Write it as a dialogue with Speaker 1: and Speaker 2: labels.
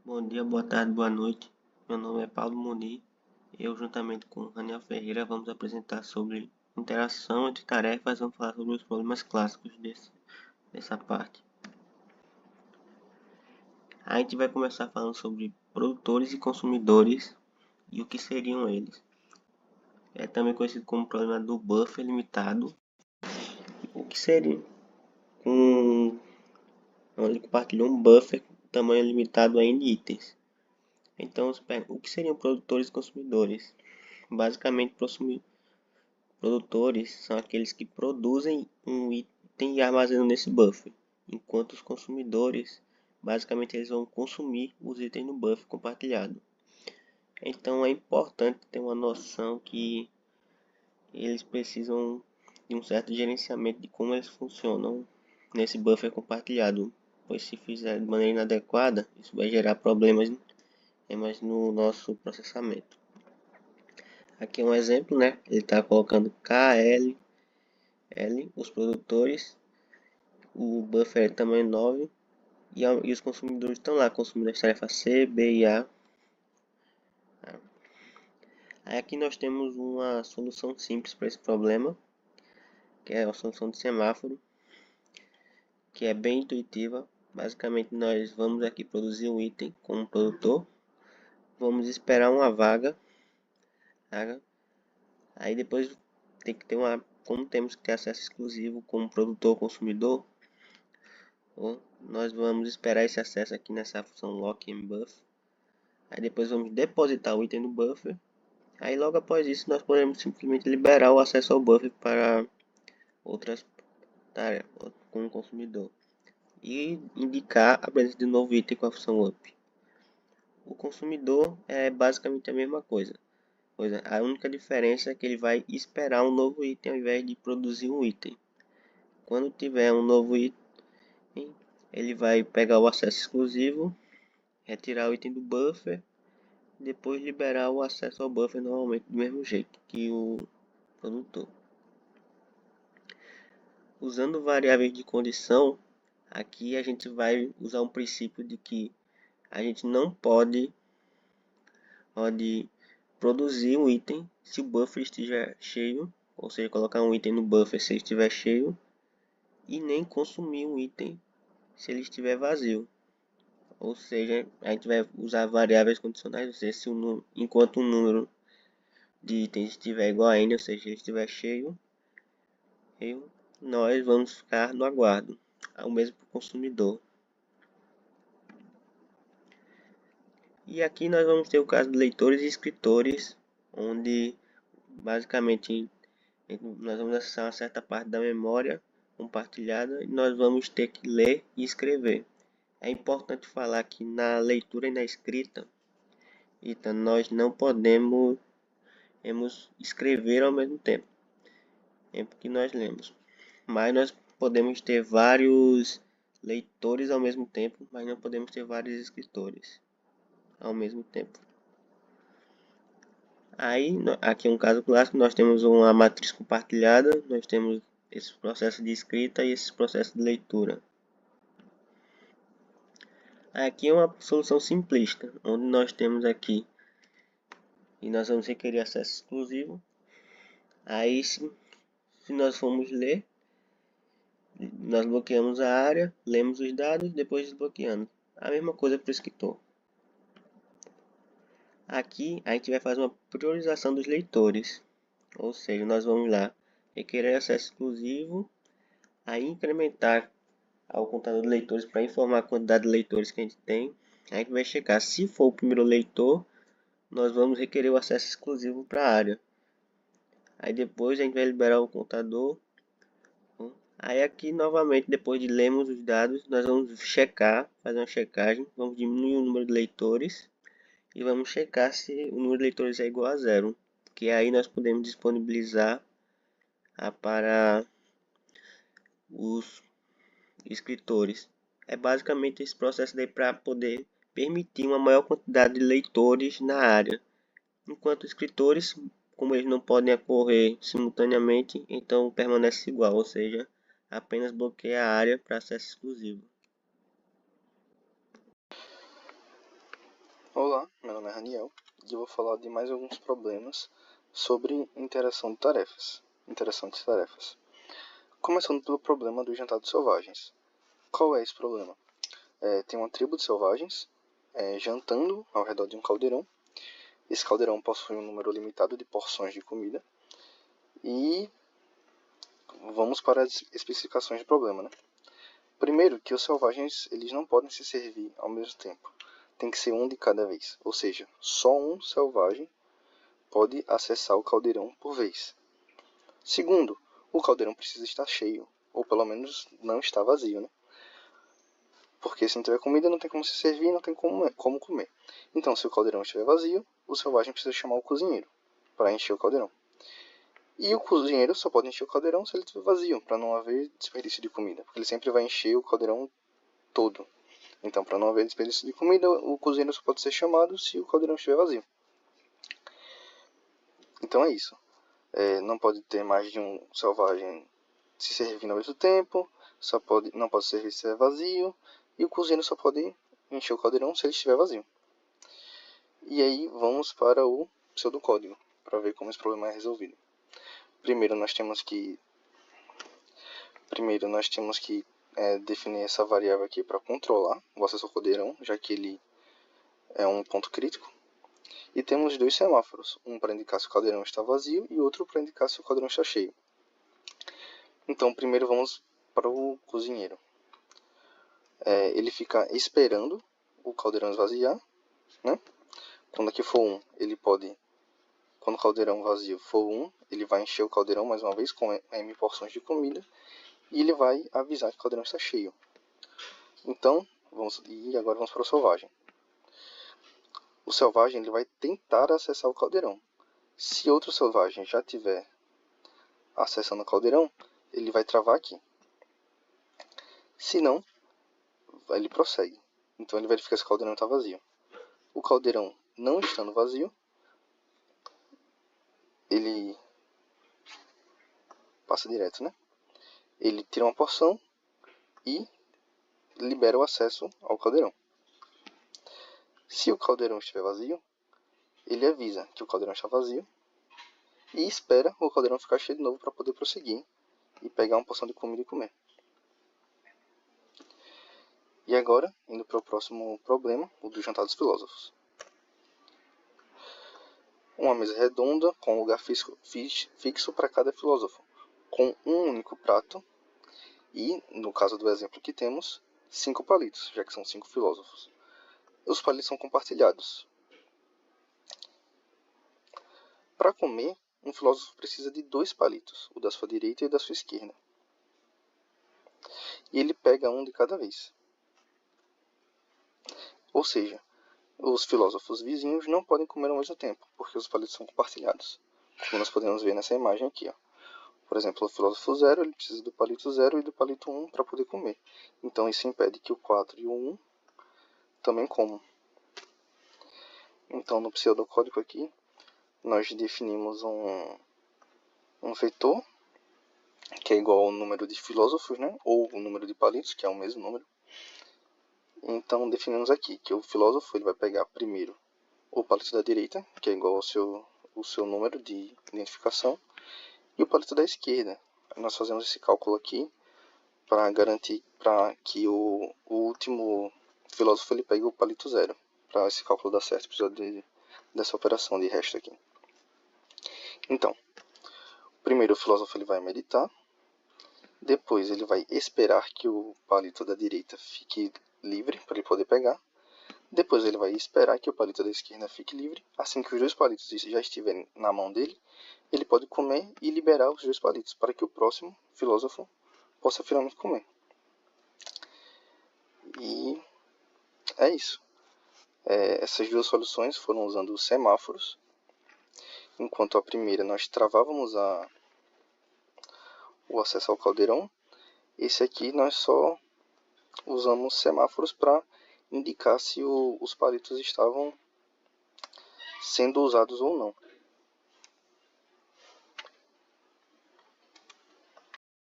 Speaker 1: Bom dia, boa tarde, boa noite. Meu nome é Paulo Muniz. Eu, juntamente com Raniel Ferreira, vamos apresentar sobre interação entre tarefas. Vamos falar sobre os problemas clássicos dessa parte. A gente vai começar falando sobre produtores e consumidores e o que seriam eles. É também conhecido como problema do buffer limitado. O que seria onde compartilha um buffer com tamanho limitado a n itens. Então, o que seriam produtores e consumidores? Basicamente, produtores são aqueles que produzem um item e armazenam nesse buffer, enquanto os consumidores, basicamente, eles vão consumir os itens no buffer compartilhado. Então, é importante ter uma noção que eles precisam de um certo gerenciamento de como eles funcionam nesse buffer compartilhado, pois se fizer de maneira inadequada, isso vai gerar problemas no nosso processamento. Aqui é um exemplo, né? Ele está colocando KL, os produtores, o buffer é tamanho 9 e os consumidores estão lá consumindo as tarefas C, B e A. Aí aqui nós temos uma solução simples para esse problema, que é a solução de semáforo, que é bem intuitiva. Basicamente nós vamos aqui produzir um item como produtor, vamos esperar uma vaga. Aí depois tem que ter como temos que ter acesso exclusivo como produtor ou consumidor, nós vamos esperar esse acesso aqui nessa função lock_buffer. Aí depois vamos depositar o item no buffer. Aí logo após isso nós podemos simplesmente liberar o acesso ao buffer para outras tarefas com o consumidor e indicar a presença de um novo item com a função up. O consumidor é basicamente a mesma coisa. A única diferença é que ele vai esperar um novo item ao invés de produzir um item. Quando tiver um novo item, ele vai pegar o acesso exclusivo, retirar o item do buffer, depois liberar o acesso ao buffer normalmente do mesmo jeito que o produtor. Usando variáveis de condição, aqui a gente vai usar um princípio de que a gente não pode produzir um item se o buffer estiver cheio, ou seja, colocar um item no buffer se ele estiver cheio, e nem consumir um item se ele estiver vazio. Ou seja, a gente vai usar variáveis condicionais, ou seja, enquanto um número de itens estiver igual a n, ou seja, ele estiver cheio, nós vamos ficar no aguardo. O mesmo para o consumidor. E aqui nós vamos ter o caso de leitores e escritores, onde basicamente nós vamos acessar uma certa parte da memória compartilhada e nós vamos ter que ler e escrever. É importante falar que na leitura e na escrita, nós não podemos escrever ao mesmo tempo que nós lemos. Mas nós podemos ter vários leitores ao mesmo tempo, mas não podemos ter vários escritores ao mesmo tempo. Aí, aqui é um caso clássico, nós temos uma matriz compartilhada, nós temos esse processo de escrita e esse processo de leitura. Aqui é uma solução simplista, onde nós temos aqui, e nós vamos requerer acesso exclusivo. Aí, se nós formos ler, nós bloqueamos a área, lemos os dados, depois desbloqueamos. A mesma coisa para o escritor. Aqui a gente vai fazer uma priorização dos leitores, ou seja, nós vamos lá requerer acesso exclusivo, aí incrementar ao contador de leitores para informar a quantidade de leitores que a gente tem. A gente vai checar se for o primeiro leitor, nós vamos requerer o acesso exclusivo para a área. Aí depois a gente vai liberar o contador. Aí aqui novamente, depois de lermos os dados, nós vamos checar, fazer uma checagem, vamos diminuir o número de leitores e vamos checar se o número de leitores é igual a 0, que aí nós podemos disponibilizar para os escritores. É basicamente esse processo daí para poder permitir uma maior quantidade de leitores na área. Enquanto escritores, como eles não podem ocorrer simultaneamente, então permanece igual, ou seja, apenas bloqueia a área para acesso exclusivo.
Speaker 2: Olá, meu nome é Raniel e eu vou falar de mais alguns problemas sobre interação de tarefas. Começando pelo problema dos jantados selvagens. Qual é esse problema? Tem uma tribo de selvagens jantando ao redor de um caldeirão. Esse caldeirão possui um número limitado de porções de comida. E vamos para as especificações do problema, né? Primeiro, que os selvagens eles não podem se servir ao mesmo tempo. Tem que ser um de cada vez, ou seja, só um selvagem pode acessar o caldeirão por vez. Segundo, o caldeirão precisa estar cheio, ou pelo menos não estar vazio, né? Porque se não tiver comida, não tem como se servir, não tem como comer. Então, se o caldeirão estiver vazio, o selvagem precisa chamar o cozinheiro para encher o caldeirão. E o cozinheiro só pode encher o caldeirão se ele estiver vazio, para não haver desperdício de comida, porque ele sempre vai encher o caldeirão todo. Então, para não haver desperdício de comida, o cozinheiro só pode ser chamado se o caldeirão estiver vazio. Então é isso. Não pode ter mais de um selvagem se servindo ao mesmo tempo, não pode servir se estiver vazio, e o cozinheiro só pode encher o caldeirão se ele estiver vazio. E aí vamos para o pseudocódigo, para ver como esse problema é resolvido. Primeiro nós temos que definir essa variável aqui para controlar o acesso ao caldeirão, já que ele é um ponto crítico. E temos dois semáforos, um para indicar se o caldeirão está vazio e outro para indicar se o caldeirão está cheio. Então, primeiro vamos para o cozinheiro. Ele fica esperando o caldeirão esvaziar, né? Quando aqui for 1, quando o caldeirão vazio for 1, ele vai encher o caldeirão mais uma vez com M porções de comida e ele vai avisar que o caldeirão está cheio. Então, agora vamos para o selvagem. O selvagem ele vai tentar acessar o caldeirão. Se outro selvagem já estiver acessando o caldeirão, ele vai travar aqui. Se não, ele prossegue. Então ele verifica se o caldeirão está vazio. O caldeirão não estando vazio, ele passa direto, né? Ele tira uma porção e libera o acesso ao caldeirão. Se o caldeirão estiver vazio, ele avisa que o caldeirão está vazio e espera o caldeirão ficar cheio de novo para poder prosseguir e pegar uma porção de comida e comer. E agora, indo para o próximo problema, o do jantar dos filósofos. Uma mesa redonda com um lugar fixo para cada filósofo, com um único prato e, no caso do exemplo que temos, 5 palitos, já que são 5 filósofos. Os palitos são compartilhados. Para comer, um filósofo precisa de 2 palitos, o da sua direita e o da sua esquerda. E ele pega um de cada vez. Ou seja, os filósofos vizinhos não podem comer ao mesmo tempo, porque os palitos são compartilhados. Como nós podemos ver nessa imagem aqui. Ó. Por exemplo, o filósofo 0 ele precisa do palito 0 e do palito 1 para poder comer. Então isso impede que o 4 e o 1 também comam. Então no pseudocódigo aqui, nós definimos um vetor, que é igual ao número de filósofos, né? Ou o número de palitos, que é o mesmo número. Então definimos aqui que o filósofo ele vai pegar primeiro o palito da direita, que é igual ao seu número de identificação, e o palito da esquerda. Nós fazemos esse cálculo aqui para garantir que o último filósofo ele pegue o palito 0. Para esse cálculo dar certo, precisa dessa operação de resto aqui. Então, primeiro o filósofo ele vai meditar, depois ele vai esperar que o palito da direita fique livre para ele poder pegar, depois ele vai esperar que o palito da esquerda fique livre. Assim que os 2 palitos já estiverem na mão dele, ele pode comer e liberar os 2 palitos para que o próximo filósofo possa finalmente comer. E é isso. Essas 2 soluções foram usando os semáforos. Enquanto a primeira nós travávamos o acesso ao caldeirão, esse aqui nós só usamos semáforos para indicar se os palitos estavam sendo usados ou não.